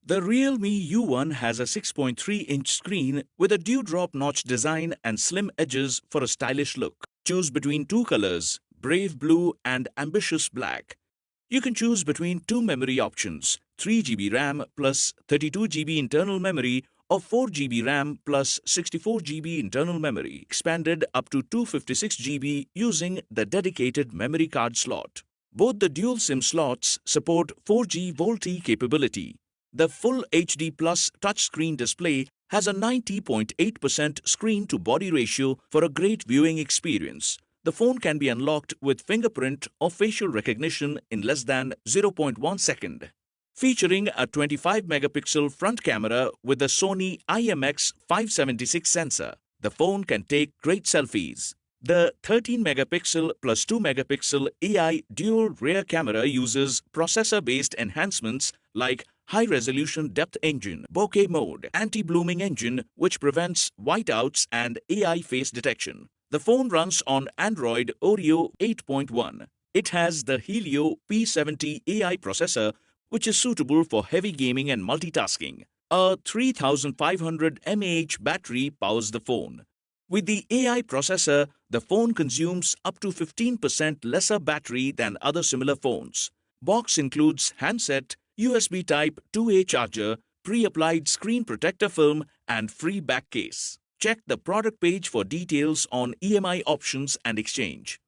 The Realme U1 has a 6.3-inch screen with a dewdrop notch design and slim edges for a stylish look. Choose between two colors, brave blue and ambitious black. You can choose between two memory options, 3GB RAM plus 32GB internal memory or 4GB RAM plus 64GB internal memory, expanded up to 256GB using the dedicated memory card slot. Both the dual SIM slots support 4G VoLTE capability. The Full HD Plus touchscreen display has a 90.8% screen-to-body ratio for a great viewing experience. The phone can be unlocked with fingerprint or facial recognition in less than 0.1 second. Featuring a 25-megapixel front camera with the Sony IMX576 sensor, the phone can take great selfies. The 13-megapixel plus 2-megapixel AI dual rear camera uses processor-based enhancements like high-resolution depth engine, bokeh mode, anti-blooming engine which prevents whiteouts, and AI face detection. The phone runs on Android Oreo 8.1. It has the Helio P70 AI processor which is suitable for heavy gaming and multitasking. A 3500 mAh battery powers the phone. With the AI processor, the phone consumes up to 15% lesser battery than other similar phones. Box includes handset, USB Type 2A charger, pre-applied screen protector film, and free back case. Check the product page for details on EMI options and exchange.